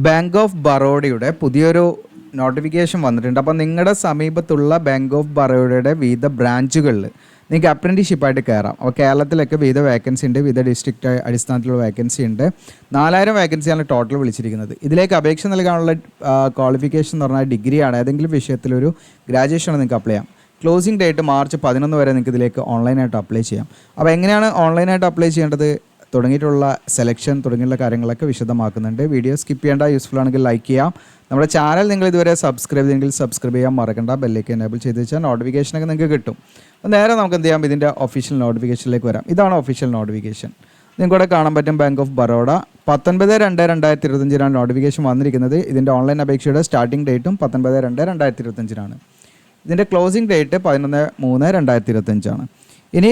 Bank of ബറോഡയുടെ പുതിയൊരു notification വന്നിട്ടുണ്ട്. അപ്പോൾ നിങ്ങളുടെ സമീപത്തുള്ള ബാങ്ക് ഓഫ് ബറോഡയുടെ വിവിധ ബ്രാഞ്ചുകളിൽ നിങ്ങൾക്ക് അപ്രൻറ്റീഷിപ്പായിട്ട് കയറാം. അപ്പോൾ കേരളത്തിലൊക്കെ വിവിധ വേക്കൻസി ഉണ്ട്, വിവിധ ഡിസ്ട്രിക്റ്റ് അടിസ്ഥാനത്തിലുള്ള വേക്കൻസി ഉണ്ട്. 4000 വേക്കൻസിയാണ് ടോട്ടൽ വിളിച്ചിരിക്കുന്നത്. ഇതിലേക്ക് അപേക്ഷ നൽകാനുള്ള ക്വാളിഫിക്കേഷൻ എന്ന് പറഞ്ഞാൽ ഡിഗ്രിയാണ്. ഏതെങ്കിലും വിഷയത്തിലൊരു ഗ്രാജുവേഷനാണ് നിങ്ങൾക്ക് അപ്ലൈ ചെയ്യാം. ക്ലോസിംഗ് ഡേറ്റ് മാർച്ച് 11 വരെ നിങ്ങൾക്ക് ഇതിലേക്ക് ഓൺലൈനായിട്ട് അപ്ലൈ ചെയ്യാം. അപ്പോൾ എങ്ങനെയാണ് ഓൺലൈനായിട്ട് അപ്ലൈ ചെയ്യേണ്ടത് തുടങ്ങിയിട്ടുള്ള സെലക്ഷൻ തുടങ്ങിയുള്ള കാര്യങ്ങളൊക്കെ വിശദമാക്കുന്നുണ്ട്. വീഡിയോ സ്കിപ്പ് ചെയ്യേണ്ട, യൂസ്ഫുൾ ആണെങ്കിൽ ലൈക്ക് ചെയ്യാം. നമ്മുടെ ചാനൽ നിങ്ങൾ ഇതുവരെ സബ്സ്ക്രൈബ് ചെയ്തെങ്കിൽ സബ്സ്ക്രൈബ് ചെയ്യാൻ മറക്കണ്ട. ബെല്ലേക്ക് എനേബിൾ ചെയ്ത് വെച്ചാൽ നോട്ടിഫിക്കേഷനൊക്കെ നിങ്ങൾക്ക് കിട്ടും. അപ്പോൾ നേരെ നമുക്ക് എന്ത് ചെയ്യാം, ഇതിൻ്റെ ഒഫീഷ്യൽ നോട്ടിഫിക്കേഷനിലേക്ക് വരാം. ഇതാണ് ഒഫീഷ്യൽ നോട്ടിഫിക്കേഷൻ. നിങ്ങൾക്കിവിടെ കാണാൻ പറ്റും ബാങ്ക് ഓഫ് ബറോഡ 19/2/2025 നോട്ടിഫിക്കേഷൻ വന്നിരിക്കുന്നത്. ഇതിൻ്റെ ഓൺലൈൻ അപേക്ഷയുടെ സ്റ്റാർട്ടിംഗ് ഡേറ്റും 19/2/2025 ഇതിൻ്റെ ക്ലോസിംഗ് ഡേറ്റ് 11/3/2025 ഇനി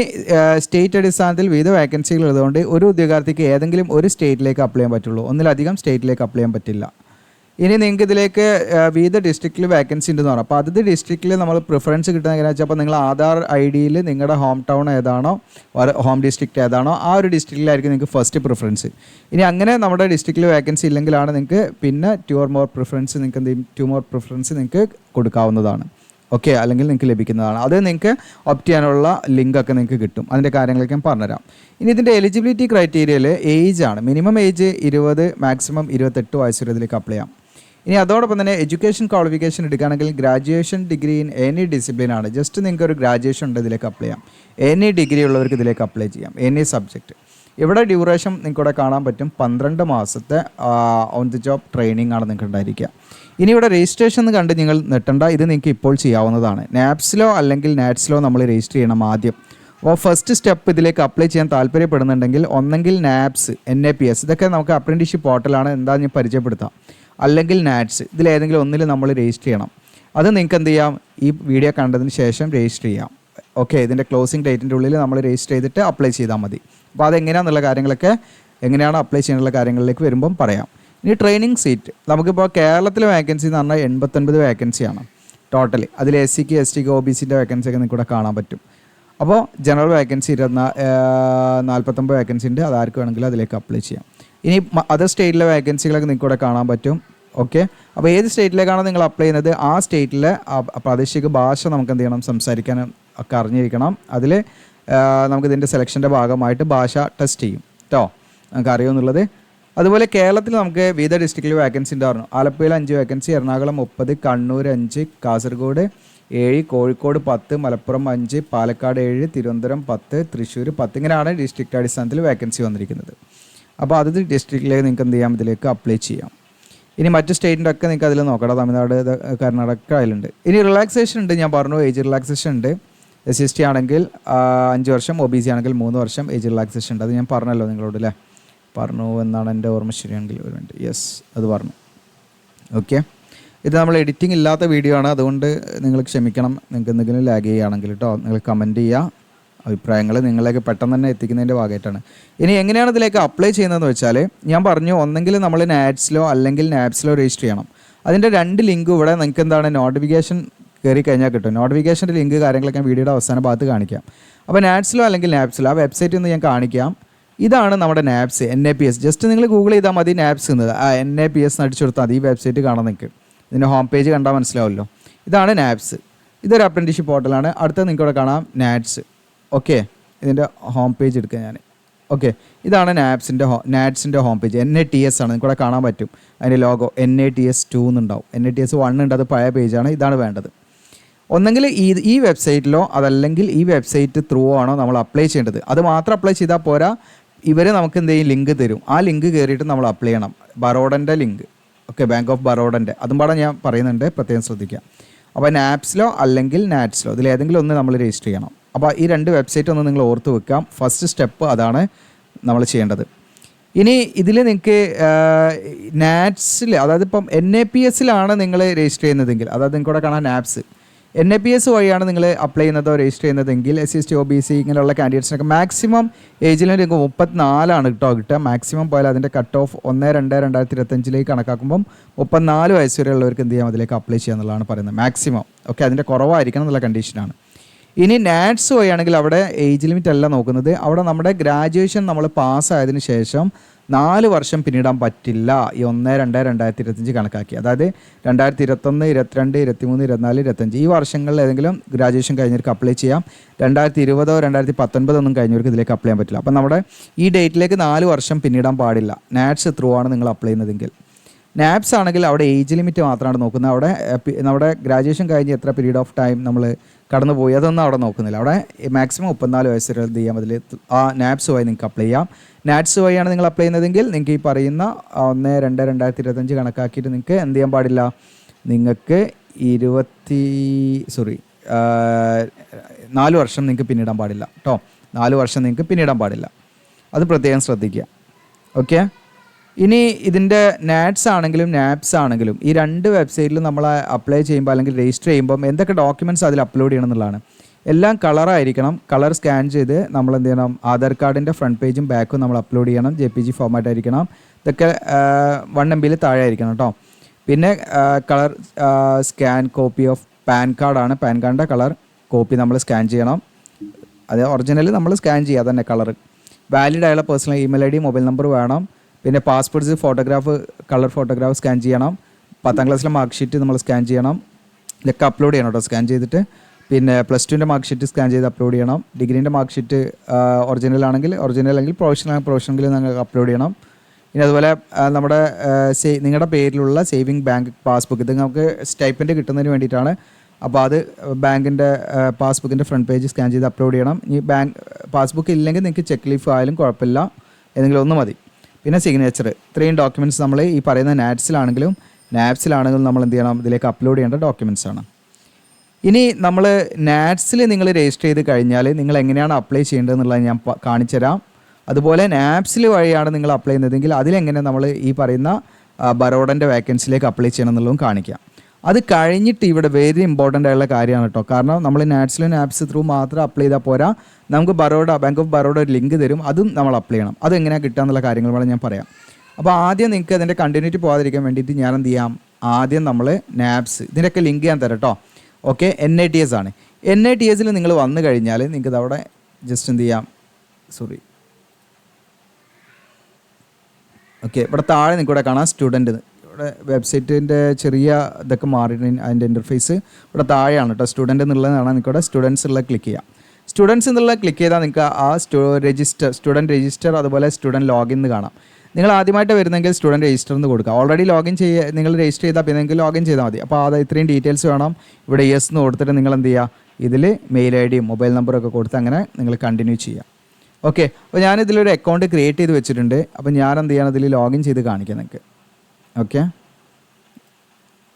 സ്റ്റേറ്റ് അടിസ്ഥാനത്തിൽ വിവിധ വേക്കൻസികൾ ഉള്ളതുകൊണ്ട് ഒരു ഉദ്യോഗാർത്ഥിക്ക് ഏതെങ്കിലും ഒരു സ്റ്റേറ്റിലേക്ക് അപ്ലൈ ചെയ്യാൻ പറ്റുള്ളൂ, ഒന്നിലധികം സ്റ്റേറ്റിലേക്ക് അപ്ലൈ ചെയ്യാൻ പറ്റില്ല. ഇനി നിങ്ങൾക്ക് ഇതിലേക്ക് വിവിധ ഡിസ്ട്രിക്റ്റിൽ വേക്കൻസി ഉണ്ടെന്ന് പറഞ്ഞു. അപ്പോൾ അതത് ഡിസ്ട്രിക്റ്റിൽ നമ്മൾ പ്രിഫറൻസ് കിട്ടുന്ന എങ്ങനെയാണെന്ന് വെച്ചാൽ, അപ്പോൾ നിങ്ങൾ ആധാർ ഐ.ഡിയിൽ നിങ്ങളുടെ ഹോം ടൗൺ ഏതാണോ, ഹോം ഡിസ്ട്രിക്റ്റ് ഏതാണോ ആ ഒരു ഡിസ്ട്രിക്റ്റിലായിരിക്കും നിങ്ങൾക്ക് ഫസ്റ്റ് പ്രിഫറൻസ്. ഇനി അങ്ങനെ നമ്മുടെ ഡിസ്ട്രിക്റ്റിൽ വേക്കൻസി ഇല്ലെങ്കിലാണ് നിങ്ങൾക്ക് പിന്നെ 2 more പ്രിഫറൻസ് നിങ്ങൾക്ക് കൊടുക്കാവുന്നതാണ്. ഓക്കെ, അല്ലെങ്കിൽ നിങ്ങൾക്ക് ലഭിക്കുന്നതാണ്. അത് നിങ്ങൾക്ക് ഓപ്റ്റ് ചെയ്യാനുള്ള ലിങ്കൊക്കെ നിങ്ങൾക്ക് കിട്ടും. അതിൻ്റെ കാര്യങ്ങളൊക്കെ ഞാൻ പറഞ്ഞുതരാം. ഇനി ഇതിൻ്റെ എലിജിബിലിറ്റി ക്രൈറ്റീരിയയിൽ ഏജാണ്. മിനിമം ഏജ് 20, മാക്സിമം 28 വയസ്സ് വരെ ഇതിലേക്ക് അപ്ലൈ ചെയ്യാം. ഇനി അതോടൊപ്പം തന്നെ എഡ്യൂക്കേഷൻ ക്വാളിഫിക്കേഷൻ എടുക്കുകയാണെങ്കിൽ ഗ്രാജുവേഷൻ ഡിഗ്രി ഇൻ എനി ഡിസിപ്ലിനാണ്. ജസ്റ്റ് നിങ്ങൾക്ക് ഒരു ഗ്രാജുവേഷൻ ഉണ്ട്, ഇതിലേക്ക് അപ്ലൈ ചെയ്യാം. എനി ഡിഗ്രി ഉള്ളവർക്ക് ഇതിലേക്ക് അപ്ലൈ ചെയ്യാം, എനി സബ്ജക്റ്റ്. ഇവിടെ ഡ്യൂറേഷൻ നിങ്ങൾക്കിവിടെ കാണാൻ പറ്റും. 12 മാസത്തെ ഓൺ ദി ജോബ് ട്രെയിനിങ് ആണ് നിങ്ങൾക്ക് ഉണ്ടായിരിക്കുക. ഇനി ഇവിടെ രജിസ്ട്രേഷൻ എന്ന് കണ്ട് നിങ്ങൾ നെട്ടണ്ട, ഇത് നിങ്ങൾക്ക് ഇപ്പോൾ ചെയ്യാവുന്നതാണ്. നാപ്സിലോ അല്ലെങ്കിൽ നാറ്റ്സിലോ നമ്മൾ രജിസ്റ്റർ ചെയ്യണം ആദ്യം. അപ്പോൾ ഫസ്റ്റ് സ്റ്റെപ്പ് ഇതിലേക്ക് അപ്ലൈ ചെയ്യാൻ താല്പര്യപ്പെടുന്നുണ്ടെങ്കിൽ ഒന്നെങ്കിൽ നാപ്സ്, NAPS, ഇതൊക്കെ നമുക്ക് അപ്രൻറ്റീഷിപ്പ് പോർട്ടലാണ്, എന്താണെന്ന് ഞാൻ പരിചയപ്പെടുത്താം. അല്ലെങ്കിൽ നാറ്റ്സ്, ഇതിലേതെങ്കിലും ഒന്നിൽ നമ്മൾ രജിസ്റ്റർ ചെയ്യണം. അത് നിങ്ങൾക്ക് എന്ത് ചെയ്യാം, ഈ വീഡിയോ കണ്ടതിന് ശേഷം രജിസ്റ്റർ ചെയ്യാം. ഓക്കെ, ഇതിൻ്റെ ക്ലോസിംഗ് ഡേറ്റിൻ്റെ ഉള്ളിൽ നമ്മൾ രജിസ്റ്റർ ചെയ്തിട്ട് അപ്ലൈ ചെയ്താൽ മതി. അപ്പോൾ അതെങ്ങനെയാണെന്നുള്ള കാര്യങ്ങളൊക്കെ, എങ്ങനെയാണ് അപ്ലൈ ചെയ്യാനുള്ള കാര്യങ്ങളിലേക്ക് വരുമ്പം പറയാം. ഇനി ട്രെയിനിങ് സീറ്റ്, നമുക്കിപ്പോൾ കേരളത്തിലെ വേക്കൻസി എന്ന് പറഞ്ഞാൽ 89 വേക്കൻസിയാണ് ടോട്ടൽ. അതിൽ SCക്ക് STക്ക് OBCൻ്റെ വേക്കൻസി ഒക്കെ നിങ്ങൾക്ക് ഇവിടെ കാണാൻ പറ്റും. അപ്പോൾ ജനറൽ വേക്കൻസി 49 വേക്കൻസി ഉണ്ട്. അതാർക്ക് വേണമെങ്കിലും അതിലേക്ക് അപ്ലൈ ചെയ്യാം. ഇനി അതർ സ്റ്റേറ്റിലെ വേക്കൻസികളൊക്കെ നിങ്ങൾക്ക് ഇവിടെ കാണാൻ പറ്റും. ഓക്കെ, അപ്പോൾ ഏത് സ്റ്റേറ്റിലേക്കാണോ നിങ്ങൾ അപ്ലൈ ചെയ്യുന്നത് ആ സ്റ്റേറ്റിലെ പ്രാദേശിക ഭാഷ നമുക്ക് എന്ത് ചെയ്യണം, സംസാരിക്കാനും ഒക്കെ അറിഞ്ഞിരിക്കണം. അതിൽ നമുക്കിതിൻ്റെ സെലക്ഷൻ്റെ ഭാഗമായിട്ട് ഭാഷ ടെസ്റ്റ് ചെയ്യും കേട്ടോ, നമുക്ക് അറിയുമെന്നുള്ളത്. അതുപോലെ കേരളത്തിൽ നമുക്ക് വിവിധ ഡിസ്ട്രിക്റ്റിൽ വേക്കൻസി ഉണ്ടായിരുന്നു. ആലപ്പുഴയിൽ 5 വേക്കൻസി, എറണാകുളം 30, കണ്ണൂർ 5, കാസർഗോഡ് 7, കോഴിക്കോട് 10, മലപ്പുറം 5, പാലക്കാട് 7, തിരുവനന്തപുരം 10, തൃശ്ശൂർ 10. ഇങ്ങനെയാണ് ഡിസ്ട്രിക്റ്റ് അടിസ്ഥാനത്തിൽ വേക്കൻസി വന്നിരിക്കുന്നത്. അപ്പോൾ അതത് ഡിസ്ട്രിക്റ്റിലേക്ക് നിങ്ങൾക്ക് എന്ത് ചെയ്യാം, ഇതിലേക്ക് അപ്ലൈ ചെയ്യാം. ഇനി മറ്റ് സ്റ്റേറ്റിൻ്റെ ഒക്കെ നിങ്ങൾക്ക് അതിൽ നോക്കണം. തമിഴ്നാട്, കർണാടക അതിലുണ്ട്. ഇനി റിലാക്സേഷൻ ഉണ്ട്, ഞാൻ പറഞ്ഞു ഏജ് റിലാക്സേഷൻ ഉണ്ട്. SC ആണെങ്കിൽ 5 വർഷം, OBC ആണെങ്കിൽ 3 വർഷം ഏജ് റിലാക്സേഷൻ ഉണ്ട്. അത് ഞാൻ പറഞ്ഞല്ലോ നിങ്ങളോട്, അല്ലേ? പറഞ്ഞു എന്നാണ് എൻ്റെ ഓർമ്മ ശരിയാണെങ്കിൽ. ഒരു മിനിറ്റ്, യെസ്, അത് പറഞ്ഞു. ഓക്കെ, ഇത് നമ്മൾ എഡിറ്റിംഗ് ഇല്ലാത്ത വീഡിയോ ആണ്, അതുകൊണ്ട് നിങ്ങൾ ക്ഷമിക്കണം. നിങ്ങൾക്ക് എന്തെങ്കിലും ലാഗ് ചെയ്യുകയാണെങ്കിൽ കേട്ടോ, നിങ്ങൾ കമൻറ്റ് ചെയ്യുക. അഭിപ്രായങ്ങൾ നിങ്ങളിലേക്ക് പെട്ടെന്ന് തന്നെ എത്തിക്കുന്നതിൻ്റെ ഭാഗമായിട്ടാണ്. ഇനി എങ്ങനെയാണ് ഇതിലേക്ക് അപ്ലൈ ചെയ്യുന്നതെന്ന് വെച്ചാൽ, ഞാൻ പറഞ്ഞു ഒന്നെങ്കിൽ നമ്മൾ നാറ്റ്സിലോ അല്ലെങ്കിൽ നാപ്സിലോ രജിസ്റ്റർ ചെയ്യണം. അതിൻ്റെ 2 ലിങ്ക് ഇവിടെ നിങ്ങൾക്ക് എന്താണ് നോട്ടിഫിക്കേഷൻ കയറി കഴിഞ്ഞാൽ കിട്ടും. നോട്ടിഫിക്കേഷൻ്റെ ലിങ്ക് കാര്യങ്ങളൊക്കെ ഞാൻ വീഡിയോയുടെ അവസാന ഭാഗത്ത് കാണിക്കാം. അപ്പോൾ നാറ്റ്സിലോ അല്ലെങ്കിൽ നാപ്സിലോ ആ വെബ്സൈറ്റിൽ നിന്ന് ഞാൻ കാണിക്കാം. ഇതാണ് നമ്മുടെ നാപ്സ്, NAPS. ജസ്റ്റ് നിങ്ങൾ ഗൂഗിൾ ചെയ്താൽ മതി നാപ്സ് എന്നത്. NAPS അടിച്ചു കൊടുത്താൽ മതി, ഈ വെബ്സൈറ്റ് കാണാൻ നിങ്ങൾക്ക്. ഇതിൻ്റെ ഹോം പേജ് കണ്ടാൽ മനസ്സിലാവുമല്ലോ. ഇതാണ് നാപ്സ്, ഇതൊരു അപ്രൻറ്റീഷിപ്പ് പോർട്ടലാണ്. അടുത്തത് നിങ്ങൾക്ക് ഇവിടെ കാണാം നാറ്റ്സ്. ഓക്കെ, ഇതിൻ്റെ ഹോം പേജ് എടുക്കുക ഞാൻ. ഓക്കെ, ഇതാണ് നാറ്റ്സിൻ്റെ ഹോം പേജ്. NATS ആണ്, നിങ്ങൾക്ക് ഇവിടെ കാണാൻ പറ്റും. അതിൻ്റെ ലോഗോ NATS 2 എന്നുണ്ടാവും. NATS 1 ഉണ്ട്, അത് പഴയ പേജാണ്. ഇതാണ് വേണ്ടത്. ഒന്നെങ്കിൽ ഈ വെബ്സൈറ്റിലോ അതല്ലെങ്കിൽ ഈ വെബ്സൈറ്റ് ത്രൂ ആണോ നമ്മൾ അപ്ലൈ ചെയ്യേണ്ടത്. അത് മാത്രം അപ്ലൈ ചെയ്താൽ പോരാ, ഇവർ നമുക്ക് എന്ത് ചെയ്യും, ലിങ്ക് തരും. ആ ലിങ്ക് കയറിയിട്ട് നമ്മൾ അപ്ലൈ ചെയ്യണം. ബറോഡൻ്റെ ലിങ്ക്, ഓക്കെ, ബാങ്ക് ഓഫ് ബറോഡൻ്റെ, അതും പാടെ ഞാൻ പറയുന്നുണ്ട്, പ്രത്യേകം ശ്രദ്ധിക്കുക. അപ്പോൾ നാപ്സിലോ അല്ലെങ്കിൽ നാറ്റ്സിലോ ഇതിലേതെങ്കിലും ഒന്ന് നമ്മൾ രജിസ്റ്റർ ചെയ്യണം. അപ്പോൾ ഈ 2 വെബ്സൈറ്റ് ഒന്ന് നിങ്ങൾ ഓർത്ത് വെക്കാം. ഫസ്റ്റ് സ്റ്റെപ്പ് അതാണ് നമ്മൾ ചെയ്യേണ്ടത്. ഇനി ഇതിൽ നിങ്ങൾക്ക് നാറ്റ്സിൽ, അതായത് ഇപ്പം NAPSലാണ് നിങ്ങൾ രജിസ്റ്റർ ചെയ്യുന്നതെങ്കിൽ, അതായത് നിങ്ങൾക്ക് ഇവിടെ കാണാൻ നാപ്സ്, NAPS വഴിയാണ് നിങ്ങൾ അപ്ലൈ ചെയ്യുന്നതോ രജിസ്റ്റർ ചെയ്യുന്നതെങ്കിൽ SC OBC ഇങ്ങനെയുള്ള കാൻഡിഡേറ്റ്സിനൊക്കെ മാക്സിമം ഏജിൽ നിങ്ങൾക്ക് 34 കിട്ടുക. മാക്സിമം പോയാൽ അതിൻ്റെ കട്ട് ഓഫ് 1/2/2025 കണക്കാക്കുമ്പം 34 വയസ്സ് വരെയുള്ളവർക്ക് എന്ത് ചെയ്യാം, അതിലേക്ക് അപ്ലൈ ചെയ്യുക എന്നുള്ളതാണ് പറയുന്നത് മാക്സിമം. ഓക്കെ, അതിൻ്റെ കുറവായിരിക്കണം എന്നുള്ള കണ്ടീഷനാണ്. ഇനി നാറ്റ്സ് വഴിയാണെങ്കിൽ അവിടെ ഏജ് ലിമിറ്റ് അല്ല നോക്കുന്നത്. അവിടെ നമ്മുടെ ഗ്രാജുവേഷൻ നമ്മൾ പാസ്സായതിനു ശേഷം 4 വർഷം പിന്നിടാൻ പറ്റില്ല ഈ 1/2/2025 കണക്കാക്കി. അതായത് 2021, 22, 23, 24, 25 ഈ വർഷങ്ങളിൽ ഏതെങ്കിലും ഗ്രാജുവേഷൻ കഴിഞ്ഞവർക്ക് അപ്ലൈ ചെയ്യാം. 2020 2019 ഒന്നും കഴിഞ്ഞവർക്ക് ഇതിലേക്ക് അപ്ലൈ ചെയ്യാൻ പറ്റില്ല. അപ്പം നമ്മുടെ ഈ ഡേറ്റിലേക്ക് 4 വർഷം പിന്നിടാൻ പാടില്ല. നാറ്റ്സ് ത്രൂ ആണ് നിങ്ങൾ അപ്ലൈ ചെയ്യുന്നതെങ്കിൽ. നാപ്സ് ആണെങ്കിൽ അവിടെ ഏജ് ലിമിറ്റ് മാത്രമാണ് നോക്കുന്നത്. അവിടെ നമ്മുടെ ഗ്രാജുവേഷൻ കഴിഞ്ഞ് എത്ര പീരീഡ് ഓഫ് ടൈം നമ്മൾ കടന്നു പോയി അതൊന്നും അവിടെ നോക്കുന്നില്ല. അവിടെ മാക്സിമം 34 വയസ്സ് വരെ എന്ത് ചെയ്യാം, അതിൽ ആ നാപ്സ് വഴി നിങ്ങൾക്ക് അപ്ലൈ ചെയ്യാം. നാറ്റ്സ് വഴിയാണ് നിങ്ങൾ അപ്ലൈ ചെയ്യുന്നതെങ്കിൽ നിങ്ങൾക്ക് ഈ പറയുന്ന 1/2/2025 കണക്കാക്കിയിട്ട് നിങ്ങൾക്ക് എന്ത് ചെയ്യാൻ പാടില്ല, നിങ്ങൾക്ക് 4 വർഷം നിങ്ങൾക്ക് പിന്നിടാൻ പാടില്ല കേട്ടോ. 4 വർഷം നിങ്ങൾക്ക് പിന്നിടാൻ പാടില്ല, അത് പ്രത്യേകം ശ്രദ്ധിക്കുക. ഓക്കെ. ഇനി ഇതിൻ്റെ നാറ്റ്സ് ആണെങ്കിലും നാപ്സ് ആണെങ്കിലും ഈ 2 വെബ്സൈറ്റിലും നമ്മൾ അപ്ലൈ ചെയ്യുമ്പോൾ അല്ലെങ്കിൽ രജിസ്റ്റർ ചെയ്യുമ്പം എന്തൊക്കെ ഡോക്യുമെൻറ്റ്സ് അതിൽ അപ്ലോഡ് ചെയ്യണം എന്നുള്ളതാണ്. എല്ലാം കളറായിരിക്കണം. കളർ സ്കാൻ ചെയ്ത് നമ്മൾ എന്ത് ചെയ്യണം, ആധാർ കാർഡിൻ്റെ ഫ്രണ്ട് പേജും ബാക്കും നമ്മൾ അപ്ലോഡ് ചെയ്യണം. JPG ഫോർമാറ്റ് ആയിരിക്കണം. ഇതൊക്കെ 1 MB താഴെ ആയിരിക്കണം കേട്ടോ. പിന്നെ colour scan copy of pan കാർഡാണ്. പാൻ കാർഡിൻ്റെ കളർ കോപ്പി നമ്മൾ സ്കാൻ ചെയ്യണം. അത് ഒറിജിനൽ നമ്മൾ സ്കാൻ ചെയ്യുക തന്നെ കളർ. വാലിഡ് ആയുള്ള personal email ID mobile number വേണം. പിന്നെ passports photograph colour photograph scan ചെയ്യണം. 10ാം ക്ലാസ്സിലെ മാർക്ക് ഷീറ്റ് നമ്മൾ സ്കാൻ ചെയ്യണം. ഇതൊക്കെ അപ്ലോഡ് ചെയ്യണം കേട്ടോ. സ്കാൻ ചെയ്തിട്ട് പിന്നെ +2ൻ്റെ മാർക്ക് ഷീറ്റ് സ്കാൻ ചെയ്ത് അപ്ലോഡ് ചെയ്യണം. ഡിഗ്രീൻ്റെ മാർക്ക് ഷീറ്റ് ഒറിജിനൽ ആണെങ്കിൽ ഒറിജിനൽ, അല്ലെങ്കിൽ പ്രൊഫഷണൽ നിങ്ങൾക്ക് അപ്ലോഡ് ചെയ്യണം. ഇനി അതുപോലെ നമ്മുടെ നിങ്ങളുടെ പേരിലുള്ള സേവിങ് ബാങ്ക് പാസ്ബുക്ക്, ഇത് നമുക്ക് സ്റ്റൈപ്പൻഡ് കിട്ടുന്നതിന് വേണ്ടിയിട്ടാണ്. അപ്പോൾ അത് ബാങ്കിൻ്റെ പാസ്ബുക്കിൻ്റെ ഫ്രണ്ട് പേജ് സ്കാൻ ചെയ്ത് അപ്ലോഡ് ചെയ്യണം. ഈ ബാങ്ക് പാസ്ബുക്ക് ഇല്ലെങ്കിൽ നിങ്ങൾക്ക് ചെക്ക് ലീഫ് ആയാലും കുഴപ്പമില്ല, ഏതെങ്കിലും ഒന്ന് മതി. പിന്നെ സിഗ്നേച്ചർ. ഇത്രയും ഡോക്യുമെൻറ്റ്സ് നമ്മൾ ഈ പറയുന്ന നാറ്റ്സിലാണെങ്കിലും നാപ്സിലാണെങ്കിലും നമ്മൾ എന്ത് ചെയ്യണം, ഇതിലേക്ക് അപ്ലോഡ് ചെയ്യേണ്ട ഡോക്യുമെൻറ്റ്സ് ആണ്. ഇനി നമ്മൾ നാറ്റ്സിൽ നിങ്ങൾ രജിസ്റ്റർ ചെയ്ത് കഴിഞ്ഞാൽ നിങ്ങൾ എങ്ങനെയാണ് അപ്ലൈ ചെയ്യേണ്ടതെന്നുള്ളത് ഞാൻ കാണിച്ചു തരാം. അതുപോലെ നാപ്സിൽ വഴിയാണ് നിങ്ങൾ അപ്ലൈ ചെയ്യുന്നതെങ്കിൽ അതിലെങ്ങനെ നമ്മൾ ഈ പറയുന്ന ബറോഡൻ്റെ വേക്കൻസിയിലേക്ക് അപ്ലൈ ചെയ്യണം എന്നുള്ളതും കാണിക്കാം. അത് കഴിഞ്ഞിട്ട് ഇവിടെ വെരി ഇമ്പോർട്ടൻ്റ് ആയുള്ള കാര്യമാണ് കേട്ടോ. കാരണം നമ്മൾ നാറ്റ്സിലും നാപ്സ് ത്രൂ മാത്രം അപ്ലൈ ചെയ്താൽ പോരാ, നമുക്ക് ബാങ്ക് ഓഫ് ബറോഡ ഒരു ലിങ്ക് തരും, അതും നമ്മൾ അപ്ലൈ ചെയ്യണം. അതെങ്ങനെയാണ് കിട്ടുക എന്നുള്ള കാര്യങ്ങൾ വേണം ഞാൻ പറയാം. അപ്പോൾ ആദ്യം നിങ്ങൾക്ക് അതിൻ്റെ കണ്ടിന്യൂറ്റി പോകാതിരിക്കാൻ വേണ്ടിയിട്ട് ഞാൻ എന്ത് ചെയ്യാം, ആദ്യം നമ്മൾ നാപ്സ് ഇതിൻ്റെയൊക്കെ ലിങ്ക് ഞാൻ തരാം കേട്ടോ. ഓക്കെ. NITS ആണ്. NITSൽ നിങ്ങൾ വന്നു കഴിഞ്ഞാൽ നിങ്ങൾക്ക് ഇതവിടെ ജസ്റ്റ് എന്ത് ചെയ്യാം, ഓക്കെ, ഇവിടെ താഴെ നിങ്ങൾക്ക് ഇവിടെ കാണാം സ്റ്റുഡൻറ്റ്. ഇവിടെ വെബ്സൈറ്റിൻ്റെ ചെറിയ ഇതൊക്കെ മാറിയിട്ട് അതിൻ്റെ ഇൻ്റർഫേസ് ഇവിടെ താഴെയാണ് കേട്ടോ. സ്റ്റുഡൻറ്റ് എന്നുള്ളത് കാണാൻ നിങ്ങൾക്ക് ഇവിടെ സ്റ്റുഡൻസ് ഉള്ള ക്ലിക്ക് ചെയ്യാം. സ്റ്റുഡൻസ് എന്നുള്ള ക്ലിക്ക് ചെയ്താൽ നിങ്ങൾക്ക് ആ സ്റ്റുഡൻറ്റ് രജിസ്റ്റർ അതുപോലെ സ്റ്റുഡൻറ്റ് ലോഗിൻ എന്ന് കാണാം. നിങ്ങൾ ആദ്യമായിട്ട് വരുന്നെങ്കിൽ സ്റ്റുഡൻറ്റ് രജിസ്റ്റർ എന്ന് കൊടുക്കുക. ഓൾറെഡി ലോഗിൻ നിങ്ങൾ രജിസ്റ്റർ ചെയ്താൽ പിന്നെ നിങ്ങൾക്ക് ലോഗിൻ ചെയ്താൽ മതി. അപ്പോൾ അത് ഇത്രയും ഡീറ്റെയിൽസ് വേണം. ഇവിടെ യെസ് എന്ന് കൊടുത്തിട്ട് നിങ്ങൾ എന്ത് ചെയ്യുക, ഇതിൽ മെയിൽ IDയും മൊബൈൽ നമ്പറൊക്കെ കൊടുത്ത് അങ്ങനെ നിങ്ങൾ കണ്ടിന്യൂ ചെയ്യുക. ഓക്കെ. അപ്പോൾ ഞാനിതിലൊരു അക്കൗണ്ട് ക്രിയേറ്റ് ചെയ്ത് വെച്ചിട്ടുണ്ട്. അപ്പോൾ ഞാൻ എന്ത് ചെയ്യണം, ഇതിൽ ലോഗിൻ ചെയ്ത് കാണിക്കാം നിങ്ങൾക്ക്. ഓക്കെ.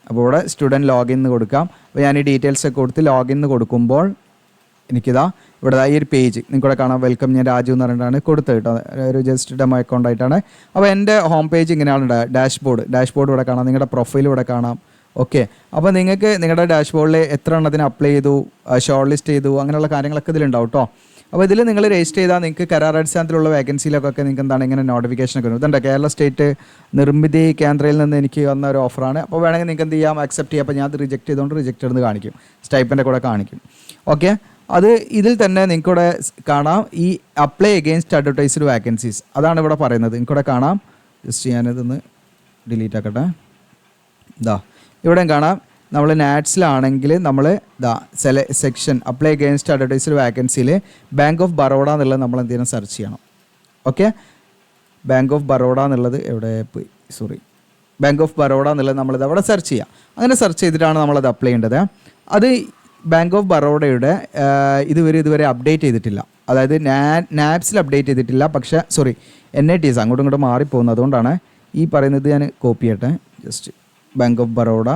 അപ്പോൾ ഇവിടെ സ്റ്റുഡൻറ്റ് ലോഗിൻ എന്ന് കൊടുക്കാം. അപ്പോൾ ഞാൻ ഈ ഡീറ്റെയിൽസ് ഒക്കെ കൊടുത്ത് ലോഗിൻ എന്ന് കൊടുക്കുമ്പോൾ എനിക്കിതാ ഇവിടെ ഈ ഒരു പേജ് നിങ്ങൾക്കിവിടെ കാണാം. വെൽക്കം, ഞാൻ രാജു എന്ന് പറഞ്ഞിട്ടാണ് കൊടുത്തത് കേട്ടോ. ഒരു ജസ്റ്റ് ഡെമോ അക്കൗണ്ട് ആയിട്ടാണ്. അപ്പോൾ എൻ്റെ ഹോം പേജ് ഇങ്ങനെയാണ്. ഡാഷ്ബോർഡ് ഇവിടെ കാണാം. നിങ്ങളുടെ പ്രൊഫൈൽ ഇവിടെ കാണാം. ഓക്കെ. അപ്പോൾ നിങ്ങൾക്ക് നിങ്ങളുടെ ഡാഷ്ബോർഡിൽ എത്ര എണ്ണത്തിന് അപ്ലൈ ചെയ്തു, ഷോർട്ട് ലിസ്റ്റ് ചെയ്തു, അങ്ങനെയുള്ള കാര്യങ്ങളൊക്കെ ഇതിലുണ്ടാവും കേട്ടോ. അപ്പോൾ ഇതിൽ നിങ്ങൾ രജിസ്റ്റർ ചെയ്താൽ നിങ്ങൾക്ക് കരാർ അടിസ്ഥാനത്തിലുള്ള വേക്കൻസിയിലൊക്കെ നിങ്ങൾക്ക് എന്താണ് ഇങ്ങനെ നോട്ടിഫിക്കേഷനൊക്കെ വരും. ഇതുണ്ട് കേരള സ്റ്റേറ്റ് നിർമ്മിതി കേന്ദ്രയിൽ നിന്ന് എനിക്ക് വന്ന ഒരു ഓഫറാണ്. അപ്പോൾ വേണമെങ്കിൽ നിങ്ങൾക്ക് എന്ത് ചെയ്യാം, അക്സെപ്റ്റ് ചെയ്യാം. അപ്പോൾ ഞാൻ അത് റിജക്റ്റ് ചെയ്തുകൊണ്ട് റിജക്റ്റഡ് എന്ന് കാണിക്കും, സ്റ്റൈപ്പൻ്റെ കൂടെ കാണിക്കും. ഓക്കെ. അത് ഇതിൽ തന്നെ നിങ്ങൾക്കിവിടെ കാണാം ഈ അപ്ലൈ എഗെയിൻസ്റ്റ് അഡ്വർടൈസ്ഡ് വാക്കൻസീസ്, അതാണ് ഇവിടെ പറയുന്നത്. നിങ്ങൾക്കിവിടെ കാണാം. ജസ്റ്റ് ഞാനിതൊന്ന് ഡിലീറ്റ് ആക്കട്ടെ. ഇവിടെ കാണാം. നമ്മൾ നാറ്റ്സിലാണെങ്കിൽ നമ്മൾ സെക്ഷൻ അപ്ലൈ അഗെയിൻസ്റ്റ് അഡ്വർടൈസ്ഡ് വാക്കൻസിയിൽ ബാങ്ക് ഓഫ് ബറോഡ എന്നുള്ളത് നമ്മൾ എന്ത് ചെയ്യണം, സെർച്ച് ചെയ്യണം. ഓക്കെ. ബാങ്ക് ഓഫ് ബറോഡ എന്നുള്ളത് എവിടെ പോയി, ബാങ്ക് ഓഫ് ബറോഡ എന്നുള്ളത് നമ്മളിത് അവിടെ സെർച്ച് ചെയ്യാം. അങ്ങനെ സെർച്ച് ചെയ്തിട്ടാണ് നമ്മളത് അപ്ലൈ ചെയ്യേണ്ടത്. അത് ബാങ്ക് ഓഫ് ബറോഡയുടെ ഇതുവരെ അപ്ഡേറ്റ് ചെയ്തിട്ടില്ല. അതായത് നാപ്സിൽ അപ്ഡേറ്റ് ചെയ്തിട്ടില്ല. പക്ഷേ NITS അങ്ങോട്ടും ഇങ്ങോട്ടും മാറിപ്പോകുന്നത്. അതുകൊണ്ടാണ് ഈ പറയുന്നത്. ഞാൻ കോപ്പി ചെയ്യട്ടെ. ജസ്റ്റ് ബാങ്ക് ഓഫ് ബറോഡ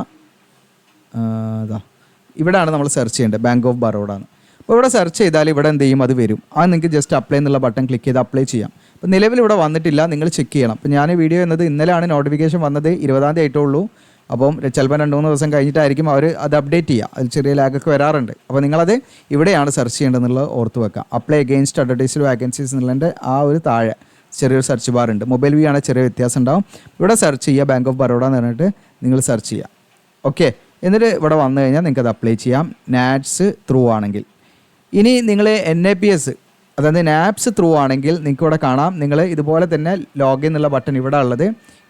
ഇവിടെയാണ് നമ്മൾ സെർച്ച് ചെയ്യേണ്ടത്, ബാങ്ക് ഓഫ് ബറോഡ എന്ന്. അപ്പോൾ ഇവിടെ സെർച്ച് ചെയ്താൽ ഇവിടെ എന്ത് ചെയ്യും, അത് വരും. അത് നിങ്ങൾക്ക് ജസ്റ്റ് അപ്ലൈ എന്നുള്ള ബട്ടൺ ക്ലിക്ക് ചെയ്ത് അപ്ലൈ ചെയ്യാം. അപ്പോൾ നിലവിൽ ഇവിടെ വന്നിട്ടില്ല, നിങ്ങൾ ചെക്ക് ചെയ്യണം. അപ്പോൾ ഞാൻ വീഡിയോ എന്നത് ഇന്നലെയാണ് നോട്ടിഫിക്കേഷൻ വന്നത്, 20-ാം തീയതി ആയിട്ടുള്ളൂ. അപ്പം ചിലപ്പോൾ 2-3 ദിവസം കഴിഞ്ഞിട്ടായിരിക്കും അവർ അത് അപ്ഡേറ്റ് ചെയ്യുക. അതിൽ ചെറിയ ലാഗൊക്കെ വരാറുണ്ട്. അപ്പോൾ നിങ്ങളത് ഇവിടെയാണ് സെർച്ച് ചെയ്യേണ്ടതെന്നുള്ളത് ഓർത്ത് വെക്കുക. അപ്ലൈ അഗെയിൻസ്റ്റ് അഡ്വർടൈസ്ഡ് വാക്കൻസീസ് എന്നുള്ളതിൻ്റെ ആ ഒരു താഴെ ചെറിയൊരു സെർച്ച് ബാർ ഉണ്ട്. മൊബൈൽ വ്യൂ ആണ്, ചെറിയ വ്യത്യാസം ഉണ്ടാവും. ഇവിടെ സെർച്ച് ചെയ്യുക, ബാങ്ക് ഓഫ് ബറോഡ എന്ന് പറഞ്ഞിട്ട് നിങ്ങൾ സെർച്ച് ചെയ്യുക. ഓക്കെ. എന്നിട്ട് ഇവിടെ വന്നു കഴിഞ്ഞാൽ നിങ്ങൾക്ക് അത് അപ്ലൈ ചെയ്യാം, നാറ്റ്സ് ത്രൂ ആണെങ്കിൽ. ഇനി നിങ്ങൾ NIPS അതായത് നാപ്സ് ത്രൂ ആണെങ്കിൽ നിങ്ങൾക്ക് ഇവിടെ കാണാം. നിങ്ങൾ ഇതുപോലെ തന്നെ ലോഗിൻ എന്നുള്ള ബട്ടൺ ഇവിടെ ഉള്ളത്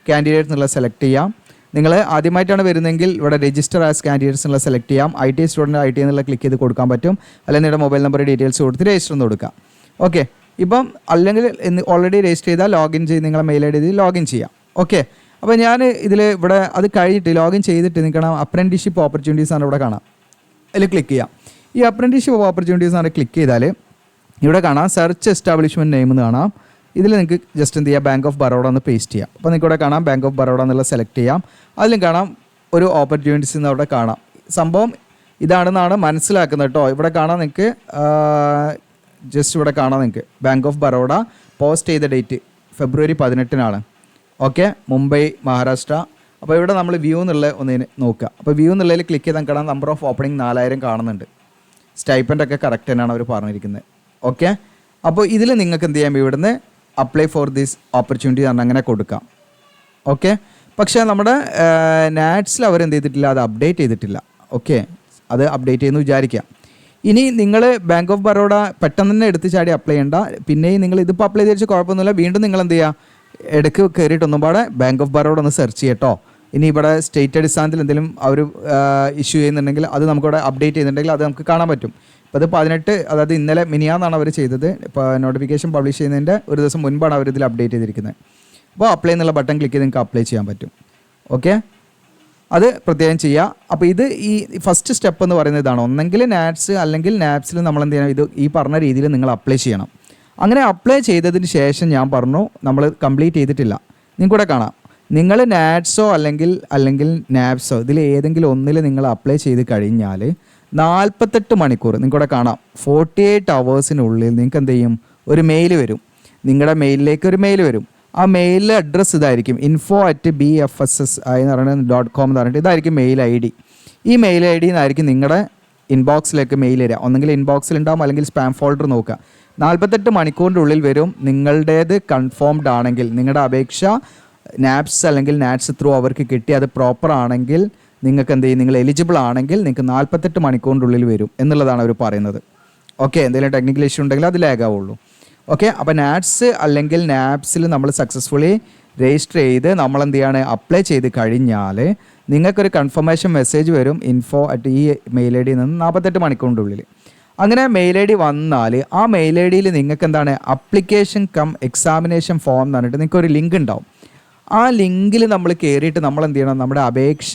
കാൻഡിഡേറ്റ്സ് എന്നുള്ള സെലക്ട് ചെയ്യാം. നിങ്ങൾ ആദ്യമായിട്ടാണ് വരുന്നതെങ്കിൽ ഇവിടെ രജിസ്റ്റർ ആസ് കാൻഡിഡേറ്റ്സ് എന്നുള്ള സെലക്ട് ചെയ്യാം. IT സ്റ്റുഡൻറ്റ് IT എന്നുള്ള ക്ലിക്ക് ചെയ്ത് കൊടുക്കാൻ പറ്റും. അല്ലെങ്കിൽ നിങ്ങളുടെ മൊബൈൽ നമ്പർ ഡീറ്റെയിൽസ് കൊടുത്ത് രജിസ്റ്റർ എന്ന് കൊടുക്കാം. ഓക്കെ, ഇപ്പം അല്ലെങ്കിൽ ഓൾറെഡി രജിസ്റ്റർ ചെയ്താൽ ലോഗിൻ ചെയ്ത് നിങ്ങളെ മെയിൽ ID ലോഗിൻ ചെയ്യാം. ഓക്കെ, അപ്പോൾ ഞാൻ ഇതിൽ ഇവിടെ അത് കഴിഞ്ഞിട്ട് ലോഗിൻ ചെയ്തിട്ട് നിൽക്കണം അപ്രൻറ്റീഷിപ്പ് ഓപ്പർച്യൂണിറ്റീസ് ആണ് ഇവിടെ കാണാം. അതിൽ ക്ലിക്ക് ചെയ്യാം. ഈ അപ്രൻറ്റീഷിപ്പ് ഓപ്പർച്യൂണിറ്റീസ് ആണ് ക്ലിക്ക് ചെയ്താൽ ഇവിടെ കാണാം സെർച്ച് എസ്റ്റാബ്ലിഷ്മെൻറ്റ് നെയിം എന്ന് കാണാം. ഇതിൽ നിങ്ങൾക്ക് ജസ്റ്റ് എന്ത് ചെയ്യാം, ബാങ്ക് ഓഫ് ബറോഡ എന്ന് പേസ്റ്റ് ചെയ്യാം. അപ്പോൾ നിങ്ങൾക്ക് ഇവിടെ കാണാം ബാങ്ക് ഓഫ് ബറോഡ എന്നുള്ള സെലക്ട് ചെയ്യാം. അതിലും കാണാം ഒരു ഓപ്പർച്യൂണിറ്റീസ് എന്ന് അവിടെ കാണാം. സംഭവം ഇതാണെന്നാണ് മനസ്സിലാക്കുന്നത് കേട്ടോ. ഇവിടെ കാണാം നിങ്ങൾക്ക് ജസ്റ്റ് ഇവിടെ കാണാം നിങ്ങൾക്ക് ബാങ്ക് ഓഫ് ബറോഡ പോസ്റ്റ് ചെയ്ത ഡേറ്റ് ഫെബ്രുവരി 18 ഓക്കെ, മുംബൈ മഹാരാഷ്ട്ര. അപ്പോൾ ഇവിടെ നമ്മൾ വ്യൂ എന്നുള്ള ഒന്നിന് നോക്കുക. അപ്പോൾ വ്യൂ എന്നുള്ളതിൽ ക്ലിക്ക് ചെയ്താൽ കാണാം നമ്പർ ഓഫ് ഓപ്പണിംഗ് 4000 കാണുന്നുണ്ട്. സ്റ്റൈപ്പൻ്റൊക്കെ കറക്റ്റ് തന്നെയാണ് അവർ പറഞ്ഞിരിക്കുന്നത്. ഓക്കെ, അപ്പോൾ ഇതിൽ നിങ്ങൾക്ക് എന്ത് ചെയ്യാം, ഇവിടുന്ന് അപ്ലൈ ഫോർ ദിസ് ഓപ്പർച്യൂണിറ്റി എന്ന് അങ്ങനെ കൊടുക്കാം. ഓക്കെ, പക്ഷേ നമ്മുടെ നാറ്റ്സിൽ അവർ എന്ത് ചെയ്തിട്ടില്ല, അത് അപ്ഡേറ്റ് ചെയ്തിട്ടില്ല. ഓക്കെ, അത് അപ്ഡേറ്റ് ചെയ്യുമെന്ന് വിചാരിക്കാം. ഇനി നിങ്ങൾ ബാങ്ക് ഓഫ് ബറോഡ പെട്ടെന്ന് തന്നെ എടുത്ത് ചാടി അപ്ലൈ ചെയ്യേണ്ട. പിന്നെയും നിങ്ങൾ ഇതിപ്പോൾ അപ്ലൈ ചെയ്തിട്ട് കുഴപ്പമൊന്നുമില്ല. വീണ്ടും നിങ്ങൾ എന്ത് ചെയ്യുക, ഇടയ്ക്ക് കയറിയിട്ടൊന്നും പാടെ ബാങ്ക് ഓഫ് ബറോഡ ഒന്ന് സെർച്ച് ചെയ്യട്ടോ. ഇനി ഇവിടെ സ്റ്റേറ്റ് അടിസ്ഥാനത്തിൽ എന്തെങ്കിലും അവർ ഇഷ്യൂ ചെയ്യുന്നുണ്ടെങ്കിൽ അത് നമുക്കിവിടെ അപ്ഡേറ്റ് ചെയ്യുന്നുണ്ടെങ്കിൽ അത് നമുക്ക് കാണാൻ പറ്റും. ഇപ്പോൾ അത് 18, അതായത് ഇന്നലെ മിനിയാന്നാണ് അവർ ചെയ്തത്. ഇപ്പോൾ നോട്ടിഫിക്കേഷൻ പബ്ലിഷ് ചെയ്യുന്നതിൻ്റെ ഒരു ദിവസം മുൻപാണ് അവർ ഇതിൽ അപ്ഡേറ്റ് ചെയ്തിരിക്കുന്നത്. അപ്പോൾ അപ്ലൈ എന്നുള്ള ബട്ടൺ ക്ലിക്ക് ചെയ്ത് നിങ്ങൾക്ക് അപ്ലൈ ചെയ്യാൻ പറ്റും. ഓക്കെ, അത് പ്രത്യേകം ചെയ്യുക. അപ്പോൾ ഇത് ഈ ഫസ്റ്റ് സ്റ്റെപ്പ് എന്ന് പറയുന്നത് ഇതാണ്. ഒന്നെങ്കിൽ നാറ്റ്സ് അല്ലെങ്കിൽ നാപ്സിൽ നമ്മൾ എന്ത് ചെയ്യണം, ഇത് ഈ പറഞ്ഞ രീതിയിൽ നിങ്ങൾ അപ്ലൈ ചെയ്യണം. അങ്ങനെ അപ്ലൈ ചെയ്തതിന് ശേഷം ഞാൻ പറഞ്ഞു നമ്മൾ കംപ്ലീറ്റ് ചെയ്തിട്ടില്ല. നിങ്ങൾക്കൂടെ കാണാം, നിങ്ങൾ നാറ്റ്സോ അല്ലെങ്കിൽ നാപ്സോ ഇതിൽ ഏതെങ്കിലും ഒന്നിൽ നിങ്ങൾ അപ്ലൈ ചെയ്ത് കഴിഞ്ഞാൽ 48 മണിക്കൂർ നിങ്ങൾക്കൂടെ കാണാം 48 അവേഴ്സിനുള്ളിൽ നിങ്ങൾക്ക് എന്ത് ചെയ്യും, ഒരു മെയിൽ വരും. നിങ്ങളുടെ മെയിലിലേക്ക് ഒരു മെയിൽ വരും. ആ മെയിലിലെ അഡ്രസ്സ് ഇതായിരിക്കും, info@bfssi എന്ന് പറയുന്നത് .com എന്ന് പറഞ്ഞിട്ട് ഇതായിരിക്കും മെയിൽ ID. ഈ മെയിൽ ID നിന്നായിരിക്കും നിങ്ങളുടെ ഇൻബോക്സിലേക്ക് മെയിൽ വരിക. ഒന്നെങ്കിൽ ഇൻബോക്സിൽ ഉണ്ടാവും അല്ലെങ്കിൽ സ്പാം ഫോൾഡർ നോക്കുക. 48 മണിക്കൂറിൻ്റെ ഉള്ളിൽ വരും. നിങ്ങളുടേത് കൺഫേംഡ് ആണെങ്കിൽ, നിങ്ങളുടെ അപേക്ഷ നാപ്സ് അല്ലെങ്കിൽ നാറ്റ്സ് ത്രൂ അവർക്ക് കിട്ടി അത് പ്രോപ്പർ ആണെങ്കിൽ നിങ്ങൾക്ക് എന്ത് ചെയ്യും, നിങ്ങൾ എലിജിബിൾ ആണെങ്കിൽ നിങ്ങൾക്ക് 48 മണിക്കൂറിൻ്റെ ഉള്ളിൽ വരും എന്നുള്ളതാണ് അവർ പറയുന്നത്. ഓക്കെ, എന്തെങ്കിലും ടെക്നിക്കൽ ഇഷ്യൂ ഉണ്ടെങ്കിൽ അത് ലാഗ് ആവുള്ളൂ. ഓക്കെ, അപ്പോൾ നാറ്റ്സ് അല്ലെങ്കിൽ നാപ്സിൽ നമ്മൾ സക്സസ്ഫുള്ളി രജിസ്റ്റർ ചെയ്ത് നമ്മൾ എന്ത് ചെയ്യാണ്, അപ്ലൈ ചെയ്ത് കഴിഞ്ഞാൽ നിങ്ങൾക്കൊരു കൺഫർമേഷൻ മെസ്സേജ് വരും ഈ മെയിൽ ID നിന്ന് 48 മണിക്കൂറിൻ്റെ ഉള്ളിൽ. അങ്ങനെ മെയിൽ ID വന്നാൽ ആ മെയിൽ IDയിൽ നിങ്ങൾക്ക് എന്താണ് അപ്ലിക്കേഷൻ കം എക്സാമിനേഷൻ ഫോം എന്ന് പറഞ്ഞിട്ട് നിങ്ങൾക്ക് ഒരു ലിങ്ക് ഉണ്ടാവും. ആ ലിങ്കിൽ നമ്മൾ കയറിയിട്ട് നമ്മൾ എന്ത് ചെയ്യണം, നമ്മുടെ അപേക്ഷ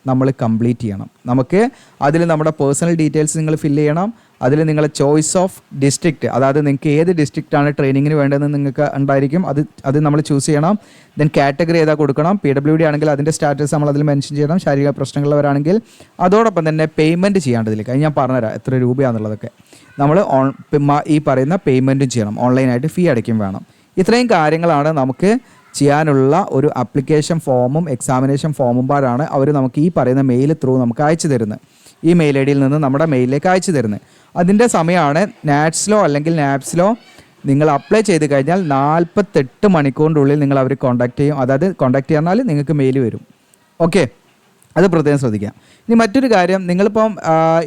നമ്മൾ കംപ്ലീറ്റ് ചെയ്യണം. നമുക്ക് അതിൽ നമ്മുടെ പേഴ്സണൽ ഡീറ്റെയിൽസ് നിങ്ങൾ ഫില്ല് ചെയ്യണം. അതിൽ നിങ്ങളെ ചോയ്സ് ഓഫ് ഡിസ്ട്രിക്റ്റ്, അതായത് നിങ്ങൾക്ക് ഏത് ഡിസ്ട്രിക്റ്റാണ് ട്രെയിനിങ്ങിന് വേണ്ടതെന്ന് നിങ്ങൾക്ക് ഉണ്ടായിരിക്കും. അത് നമ്മൾ ചൂസ് ചെയ്യണം. ദെൻ കാറ്റഗറി ഏതാ കൊടുക്കണം. PWD ആണെങ്കിൽ അതിൻ്റെ സ്റ്റാറ്റസ് നമ്മൾ അതിൽ മെൻഷൻ ചെയ്യണം. ശാരീരിക പ്രശ്നങ്ങളുള്ളവരാണെങ്കിൽ അതോടൊപ്പം തന്നെ പേയ്മെൻറ്റ് ചെയ്യേണ്ടതിലേക്ക് അത് ഞാൻ പറഞ്ഞുതരാം എത്ര രൂപയാണെന്നുള്ളതൊക്കെ. നമ്മൾ ഈ പറയുന്ന പേയ്മെൻറ്റും ചെയ്യണം. ഓൺലൈനായിട്ട് ഫീ അടയ്ക്കും വേണം. ഇത്രയും കാര്യങ്ങളാണ് നമുക്ക് ചെയ്യാനുള്ള ഒരു ആപ്ലിക്കേഷൻ ഫോമും എക്സാമിനേഷൻ ഫോമും പാടാണ് അവർ നമുക്ക് ഈ പറയുന്ന മെയിൽ ത്രൂ നമുക്ക് അയച്ചു തരുന്നത്. ഈ മെയിൽ IDയിൽ നിന്ന് നമ്മുടെ മെയിലിലേക്ക് അയച്ചു തരുന്നത്. അതിൻ്റെ സമയമാണ് നാറ്റ്സിലോ അല്ലെങ്കിൽ നാപ്സിലോ നിങ്ങൾ അപ്ലൈ ചെയ്ത് കഴിഞ്ഞാൽ 48 മണിക്കൂറിൻ്റെ ഉള്ളിൽ നിങ്ങൾ അവർ കോൺടാക്ട് ചെയ്യും. അതായത് കോൺടാക്ട് ചെയ്താൽ നിങ്ങൾക്ക് മെയിൽ വരും. ഓക്കെ, അത് പ്രത്യേകം ശ്രദ്ധിക്കാം. ഇനി മറ്റൊരു കാര്യം, നിങ്ങളിപ്പം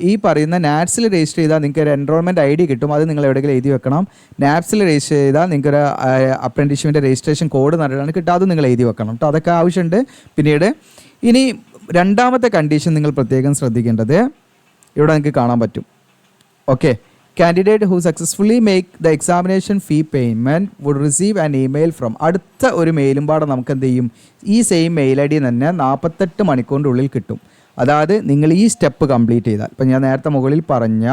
ഈ പറയുന്ന നാറ്റ്സിൽ രജിസ്റ്റർ ചെയ്താൽ നിങ്ങൾക്ക് ഒരു എൻറോൾമെൻറ്റ് ID കിട്ടും. അത് നിങ്ങൾ എവിടെയെങ്കിലും എഴുതി വെക്കണം. നാപ്സിൽ രജിസ്റ്റർ ചെയ്താൽ നിങ്ങൾക്കൊരു അപ്രൻറ്റീസ്ഷിപ്പിൻ്റെ രജിസ്ട്രേഷൻ കോഡ് പറഞ്ഞിട്ടാണ് കിട്ടുക. അത് നിങ്ങൾ എഴുതി വെക്കണം കേട്ടോ. അതൊക്കെ ആവശ്യമുണ്ട് പിന്നീട്. ഇനി രണ്ടാമത്തെ കണ്ടീഷൻ നിങ്ങൾ പ്രത്യേകം ശ്രദ്ധിക്കേണ്ടത് ഇവിടെ നിങ്ങൾക്ക് കാണാൻ പറ്റും. Okay, candidate who successfully make the examination fee payment would receive an email from, അടുത്ത ഒരു മെയിലും പാടെ നമുക്ക് എന്ത് ചെയ്യും, ഈ സെയിം മെയിൽ ID തന്നെ 48 മണിക്കൂറിൻ്റെ ഉള്ളിൽ കിട്ടും. അതായത് നിങ്ങൾ ഈ സ്റ്റെപ്പ് കംപ്ലീറ്റ് ചെയ്താൽ, ഇപ്പം ഞാൻ നേരത്തെ മുകളിൽ പറഞ്ഞ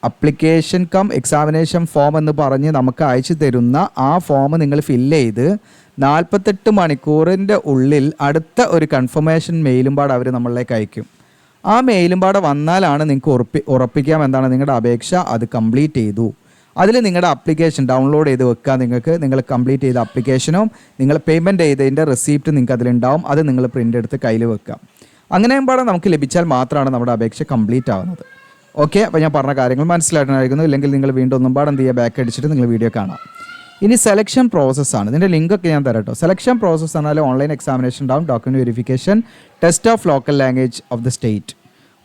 അപ്ലിക്കേഷൻ കം എക്സാമിനേഷൻ ഫോം എന്ന് പറഞ്ഞ് നമുക്ക് അയച്ചു തരുന്ന ആ ഫോം നിങ്ങൾ ഫില്ല് ചെയ്ത് 48 മണിക്കൂറിൻ്റെ ഉള്ളിൽ അടുത്ത ഒരു കൺഫർമേഷൻ മെയിലും പാടെ അവർ നമ്മളിലേക്ക് അയക്കും. ആ മെയിലും പാടെ വന്നാലാണ് നിങ്ങൾക്ക് ഉറപ്പിക്കാം എന്താണ് നിങ്ങളുടെ അപേക്ഷ അത് കംപ്ലീറ്റ് ചെയ്തു. അതിൽ നിങ്ങളുടെ ആപ്ലിക്കേഷൻ ഡൗൺലോഡ് ചെയ്ത് വെക്കുക. നിങ്ങൾ കംപ്ലീറ്റ് ചെയ്ത ആപ്ലിക്കേഷനും നിങ്ങൾ പേയ്മെൻറ്റ് ചെയ്തതിൻ്റെ റെസിപ്റ്റ് നിങ്ങൾക്ക് അതിലുണ്ടാവും. അത് നിങ്ങൾ പ്രിൻ്റ് എടുത്ത് കയ്യിൽ വെക്കുക. അങ്ങനെയും പാടെ നമുക്ക് ലഭിച്ചാൽ മാത്രമാണ് നമ്മുടെ അപേക്ഷ കംപ്ലീറ്റ് ആവുന്നത്. ഓക്കെ, അപ്പോൾ ഞാൻ പറഞ്ഞ കാര്യങ്ങൾ മനസ്സിലായിട്ടുണ്ടായിരിക്കുന്നു. ഇല്ലെങ്കിൽ നിങ്ങൾ വീണ്ടും ഒന്നും പാടെ എന്ത് ചെയ്യുക, ബാക്ക് അടിച്ചിട്ട് നിങ്ങൾ വീഡിയോ കാണാം. ഇനി സെലക്ഷൻ പ്രോസസ്സാണ്. ഇതിൻ്റെ ലിങ്കൊക്കെ ഞാൻ തരാം കേട്ടോ. സെലക്ഷൻ പ്രോസസ്സ് എന്നാൽ ഓൺലൈൻ എക്സാമിനേഷൻ ഉണ്ടാവും, document verification, test of local language of the state.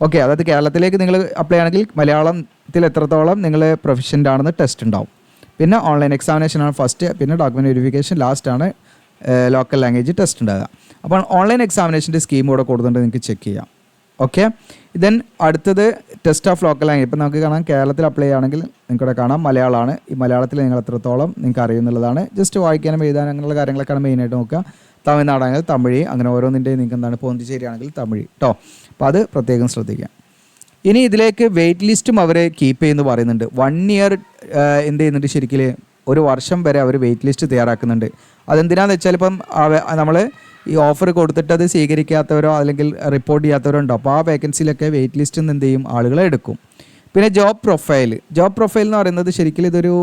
Okay, അതായത് കേരളത്തിലേക്ക് നിങ്ങൾ അപ്ലൈ ആണെങ്കിൽ മലയാളം ഇതിൽ എത്രത്തോളം നിങ്ങൾ പ്രൊഫഷൻ്റ് ആണെന്ന് ടെസ്റ്റ് ഉണ്ടാവും. പിന്നെ ഓൺലൈൻ എക്സാമിനേഷനാണ് ഫസ്റ്റ്, പിന്നെ ഡോക്യുമെൻറ്റ് വെരിഫിക്കേഷൻ, ലാസ്റ്റാണ് ലോക്കൽ ലാംഗ്വേജ് ടെസ്റ്റ് ഉണ്ടാകുക. അപ്പോൾ ഓൺലൈൻ എക്സാമിനേഷൻ്റെ സ്കീം കൂടെ കൊടുത്തിട്ട് നിങ്ങൾക്ക് ചെക്ക് ചെയ്യാം. ഓക്കെ, ദെൻ അടുത്തത് ടെസ്റ്റ് ഓഫ് ലോക്കൽ ലാംഗ്വേജ്. ഇപ്പോൾ നമുക്ക് കാണാം കേരളത്തിൽ അപ്ലൈ ചെയ്യുകയാണെങ്കിൽ നിങ്ങൾക്കിവിടെ കാണാം മലയാളമാണ്. ഈ മലയാളത്തിൽ നിങ്ങൾ എത്രത്തോളം നിങ്ങൾക്ക് അറിയുന്നുള്ളതാണ്. ജസ്റ്റ് വായിക്കാനും എഴുതാനും അങ്ങനെയുള്ള കാര്യങ്ങളൊക്കെയാണ് മെയിനായിട്ട് നോക്കുക. തമിഴ്നാടാണെങ്കിൽ തമിഴ്, അങ്ങനെ ഓരോന്നിൻ്റെയും നിങ്ങൾക്ക് എന്താണ്, പോണ്ടിച്ചേരി ആണെങ്കിൽ തമിഴ് കേട്ടോ. അപ്പോൾ അത് പ്രത്യേകം ശ്രദ്ധിക്കാം. ഇനി ഇതിലേക്ക് വെയിറ്റ് ലിസ്റ്റും അവർ കീപ്പ് ചെയ്യുമെന്ന് പറയുന്നുണ്ട്. 1 ഇയർ എന്ത് ചെയ്യുന്നുണ്ട്, ശരിക്കും 1 വർഷം വരെ അവർ വെയിറ്റ് ലിസ്റ്റ് തയ്യാറാക്കുന്നുണ്ട്. അതെന്തിനാണെന്ന് വെച്ചാൽ ഇപ്പം നമ്മൾ ഈ ഓഫർ കൊടുത്തിട്ട് അത് സ്വീകരിക്കാത്തവരോ അല്ലെങ്കിൽ റിപ്പോർട്ട് ചെയ്യാത്തവരോ ഉണ്ടോ, അപ്പോൾ ആ വേക്കൻസിയിലൊക്കെ വെയിറ്റ് ലിസ്റ്റിൽ നിന്ന് എന്ത് ചെയ്യും, ആളുകളെ എടുക്കും. പിന്നെ ജോബ് പ്രൊഫൈൽ എന്ന് പറയുന്നത് ശരിക്കും ഇതൊരു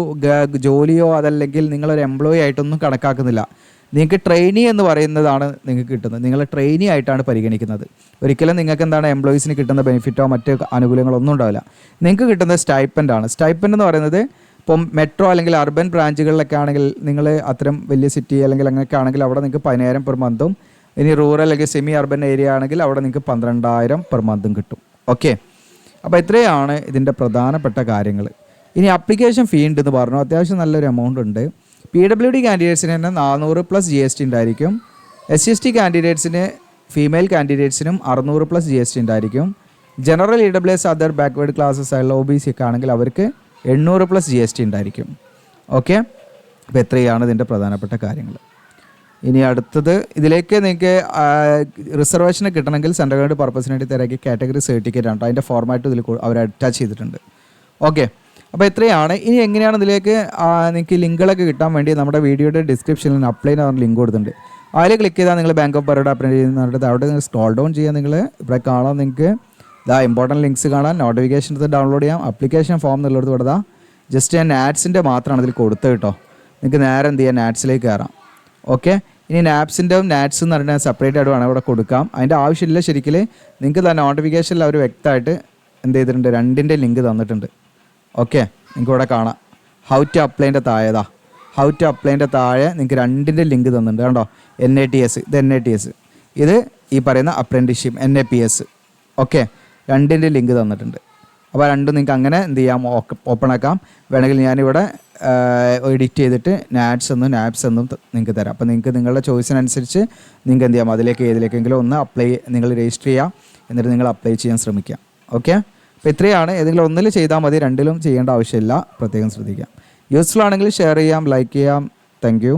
ജോലിയോ അതല്ലെങ്കിൽ നിങ്ങളൊരു എംപ്ലോയി ആയിട്ടൊന്നും കണക്കാക്കുന്നില്ല. നിങ്ങൾക്ക് ട്രെയിനി എന്ന് പറയുന്നതാണ് നിങ്ങൾക്ക് കിട്ടുന്നത്. നിങ്ങൾ ട്രെയിനി ആയിട്ടാണ് പരിഗണിക്കുന്നത്. ഒരിക്കലും നിങ്ങൾക്ക് എന്താണ് എംപ്ലോയീസിന് കിട്ടുന്ന ബെനിഫിറ്റോ മറ്റ് ആനുകൂല്യങ്ങളോ ഒന്നും ഉണ്ടാവില്ല. നിങ്ങൾക്ക് കിട്ടുന്നത് സ്റ്റൈപ്പൻ്റാണ്. സ്റ്റൈപ്പൻ്റ് എന്ന് പറയുന്നത് ഇപ്പം മെട്രോ അല്ലെങ്കിൽ അർബൻ ബ്രാഞ്ചുകളിലൊക്കെ ആണെങ്കിൽ നിങ്ങൾ അത്തരം വലിയ സിറ്റി അല്ലെങ്കിൽ അങ്ങനെയൊക്കെ ആണെങ്കിൽ അവിടെ നിങ്ങൾക്ക് 10,000 പെർ മന്തും, ഇനി റൂറൽ അല്ലെങ്കിൽ സെമി അർബൻ ഏരിയ ആണെങ്കിൽ അവിടെ നിങ്ങൾക്ക് 12,000 പെർ മന്തും കിട്ടും. ഓക്കെ, അപ്പോൾ ഇത്രയാണ് ഇതിൻ്റെ പ്രധാനപ്പെട്ട കാര്യങ്ങൾ. ഇനി അപ്ലിക്കേഷൻ ഫീ ഉണ്ടെന്ന് പറഞ്ഞു, അത്യാവശ്യം നല്ലൊരു എമൗണ്ട് ഉണ്ട്. PWD കാൻഡിഡേറ്റ്സിന് തന്നെ 400+ GST ഉണ്ടായിരിക്കും. SC/ST കാൻഡിഡേറ്റ്സിന് ഫീമെയിൽ കാൻഡിഡേറ്റ്സിനും 600+ GST ഉണ്ടായിരിക്കും. General EWS other backward classes ആയുള്ള OBC ഒക്കെ ആണെങ്കിൽ അവർക്ക് 800+ GST ഉണ്ടായിരിക്കും. ഓക്കെ, അപ്പോൾ എത്രയാണ് ഇതിൻ്റെ പ്രധാനപ്പെട്ട കാര്യങ്ങൾ. ഇനി അടുത്തത് ഇതിലേക്ക് നിങ്ങൾക്ക് റിസർവേഷൻ കിട്ടണമെങ്കിൽ സെൻട്രൽ ഗവൺമെൻറ് പർപ്പസിന് വേണ്ടി തിരക്കി കാറ്റഗറി സർട്ടിഫിക്കറ്റ് ആണ്. അതിൻ്റെ ഫോർമാറ്റ് ഇതിൽ അവർ അറ്റാച്ച് ചെയ്തിട്ടുണ്ട്. ഓക്കെ, അപ്പോൾ എത്രയാണ്. ഇനി എങ്ങനെയാണ് ഇതിലേക്ക് നിങ്ങൾക്ക് ലിങ്കുകളൊക്കെ കിട്ടാൻ വേണ്ടി നമ്മുടെ വീഡിയോയുടെ ഡിസ്ക്രിപ്ഷനിൽ അപ്ലൈ എന്ന് പറഞ്ഞ ലിങ്ക് കൊടുത്തിട്ടുണ്ട്. അതിൽ ക്ലിക്ക് ചെയ്താൽ നിങ്ങൾ ബാങ്ക് ഓഫ് ബറോഡ അപ്ലൈ ചെയ്യുന്നുണ്ട്. അവിടെ നിങ്ങൾ സ്ക്രോൾ ഡൗൺ ചെയ്യാൻ നിങ്ങൾ ഇവിടെ കാണാം. നിങ്ങൾക്ക് ഇതാ ഇമ്പോർട്ടൻറ്റ് ലിങ്ക്സ് കാണാൻ, നോട്ടിഫിക്കേഷൻ എടുത്ത് ഡൗൺലോഡ് ചെയ്യാം. അപ്ലിക്കേഷൻ ഫോം എന്നുള്ളത് ഇവിടെ ജസ്റ്റ് ഞാൻ നാറ്റ്സിൻ്റെ മാത്രമാണ് ഇതിൽ കൊടുത്തത് കേട്ടോ. നിങ്ങൾക്ക് നേരെ എന്ത് ചെയ്യാം, നാറ്റ്സിലേക്ക് കയറാം. ഓക്കെ, ഇനി നാപ്സിൻ്റെ നാറ്റ്സ് എന്ന് പറഞ്ഞാൽ സെപ്പറേറ്റ് ആയിട്ട് വേണം ഇവിടെ കൊടുക്കാം. അതിൻ്റെ ആവശ്യമില്ല. ശരിക്കും നിങ്ങൾക്ക് നോട്ടിഫിക്കേഷനിൽ അവർ വ്യക്തമായിട്ട് എന്ത് ചെയ്തിട്ടുണ്ട്, 2ൻ്റെ ലിങ്ക് തന്നിട്ടുണ്ട്. ഓക്കെ, നിങ്ങൾക്ക് ഇവിടെ കാണാം ഹൗ ടു അപ്ലൈൻ്റെ താഴെതാ, ഹൗ ടു അപ്ലൈൻ്റെ താഴെ നിങ്ങൾക്ക് 2ൻ്റെ ലിങ്ക് തന്നിട്ടുണ്ട് കണ്ടോ. NATS, ഇത് NATS, ഇത് ഈ പറയുന്ന അപ്രൻറ്റിസ്ഷിപ്പ് NAPS. ഓക്കെ, 2ൻ്റെ ലിങ്ക് തന്നിട്ടുണ്ട്. അപ്പോൾ രണ്ടും നിങ്ങൾക്ക് അങ്ങനെ എന്ത് ചെയ്യാം, ഓപ്പൺ ആക്കാം. വേണമെങ്കിൽ ഞാനിവിടെ എഡിറ്റ് ചെയ്തിട്ട് നാപ്സ് എന്നും നിങ്ങൾക്ക് തരാം. അപ്പോൾ നിങ്ങൾക്ക് നിങ്ങളുടെ ചോയ്സിനനുസരിച്ച് നിങ്ങൾക്ക് എന്ത് ചെയ്യാം, അതിലേക്ക് ഏതിലേക്കെങ്കിലും ഒന്ന് നിങ്ങൾ രജിസ്റ്റർ ചെയ്യാം. എന്നിട്ട് നിങ്ങൾ അപ്ലൈ ചെയ്യാൻ ശ്രമിക്കാം. ഓക്കെ, അപ്പോൾ ഇത്രയാണ്. ഏതെങ്കിലും ഒന്നിൽ ചെയ്താൽ മതി, 2ലും ചെയ്യേണ്ട ആവശ്യമില്ല. പ്രത്യേകം ശ്രദ്ധിക്കാം. യൂസ്ഫുൾ ആണെങ്കിൽ ഷെയർ ചെയ്യാം, ലൈക്ക് ചെയ്യാം. Thank you.